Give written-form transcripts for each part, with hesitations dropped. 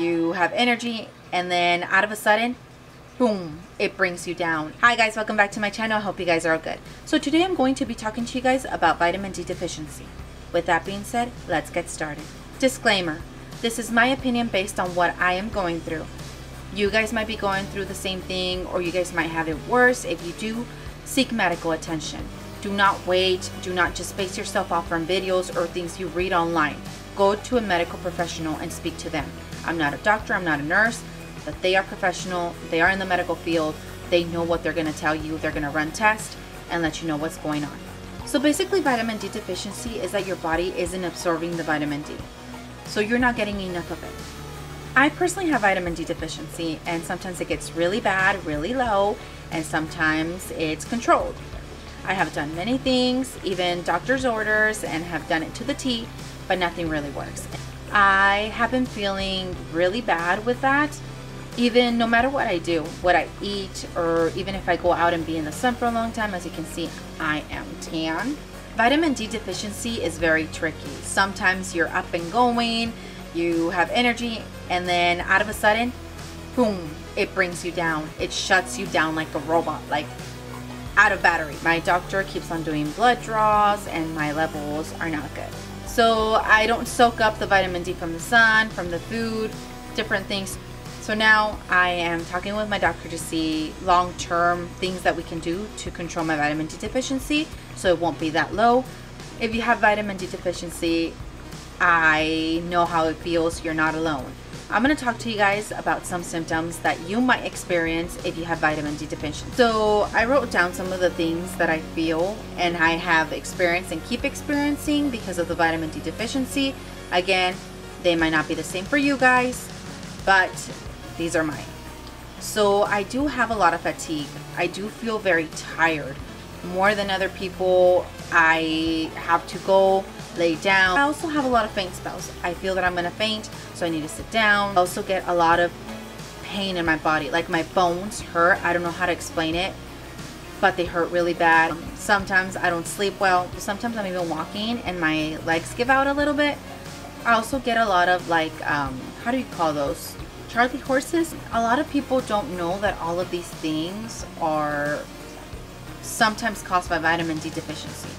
you have energy, and then out of a sudden, boom, it brings you down. Hi guys, welcome back to my channel. I hope you guys are all good. So today I'm going to be talking to you guys about vitamin D deficiency. With that being said, let's get started. Disclaimer, this is my opinion based on what I am going through. You guys might be going through the same thing, or you guys might have it worse. If you do, seek medical attention. Do not wait. Do not just base yourself off from videos or things you read online. Go to a medical professional and speak to them. I'm not a doctor, I'm not a nurse, but they are professional. They are in the medical field. They know what they're going to tell you. They're going to run tests and let you know what's going on. So basically, vitamin D deficiency is that your body isn't absorbing the vitamin D. So you're not getting enough of it. I personally have vitamin D deficiency, and sometimes it gets really bad, really low, and sometimes it's controlled. I have done many things, even doctor's orders, and have done it to the T, but nothing really works. I have been feeling really bad with that, even no matter what I do, what I eat, or even if I go out and be in the sun for a long time. As you can see, I am tan. Vitamin D deficiency is very tricky. Sometimes you're up and going, you have energy, and then out of a sudden, boom, it brings you down. It shuts you down like a robot, like out of battery. My doctor keeps on doing blood draws and my levels are not good. So I don't soak up the vitamin D from the sun, from the food, different things. So now I am talking with my doctor to see long-term things that we can do to control my vitamin D deficiency so it won't be that low. If you have vitamin D deficiency, I know how it feels. You're not alone. I'm going to talk to you guys about some symptoms that you might experience if you have vitamin D deficiency. So I wrote down some of the things that I feel and I have experienced and keep experiencing because of the vitamin D deficiency. Again, they might not be the same for you guys, but these are mine. So I do have a lot of fatigue. I do feel very tired, more than other people. I have to go lay down. I also have a lot of faint spells. I feel that I'm gonna faint, so I need to sit down. I also get a lot of pain in my body, like my bones hurt. I don't know how to explain it, but they hurt really bad. Sometimes I don't sleep well. Sometimes I'm even walking and my legs give out a little bit. I also get a lot of like, how do you call those? Charlie horses. A lot of people don't know that all of these things are sometimes caused by vitamin D deficiency.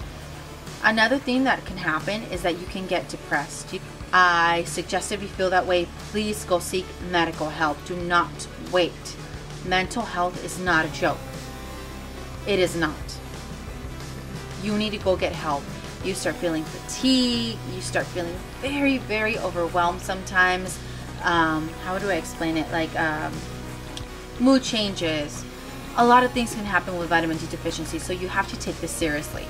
Another thing that can happen is that you can get depressed. I suggest if you feel that way, please go seek medical help. Do not wait. Mental health is not a joke. It is not. You need to go get help. You start feeling fatigue. You start feeling very, very overwhelmed sometimes. How do I explain it? Like mood changes. A lot of things can happen with vitamin D deficiency, so you have to take this seriously.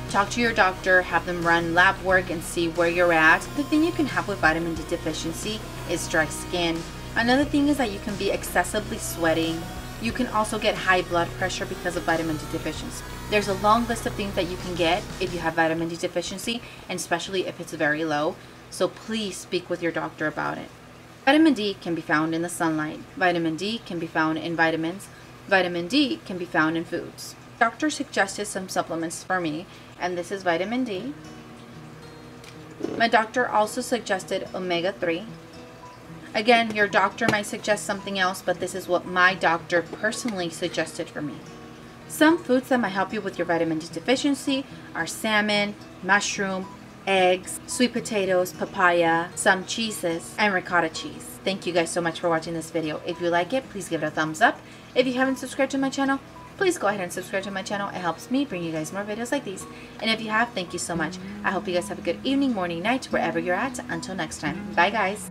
Talk to your doctor, have them run lab work and see where you're at. The thing you can have with vitamin D deficiency is dry skin. Another thing is that you can be excessively sweating. You can also get high blood pressure because of vitamin D deficiency. There's a long list of things that you can get if you have vitamin D deficiency, and especially if it's very low. So please speak with your doctor about it. Vitamin D can be found in the sunlight. Vitamin D can be found in vitamins. Vitamin D can be found in foods. Doctor suggested some supplements for me, and this is vitamin D. My doctor also suggested omega-3. Again, your doctor might suggest something else, but this is what my doctor personally suggested for me. Some foods that might help you with your vitamin D deficiency are salmon, mushroom, eggs, sweet potatoes, papaya, some cheeses, and ricotta cheese. Thank you guys so much for watching this video. If you like it, please give it a thumbs up. If you haven't subscribed to my channel, please go ahead and subscribe to my channel. It helps me bring you guys more videos like these. And if you have, thank you so much. I hope you guys have a good evening, morning, night, wherever you're at. Until next time. Bye, guys.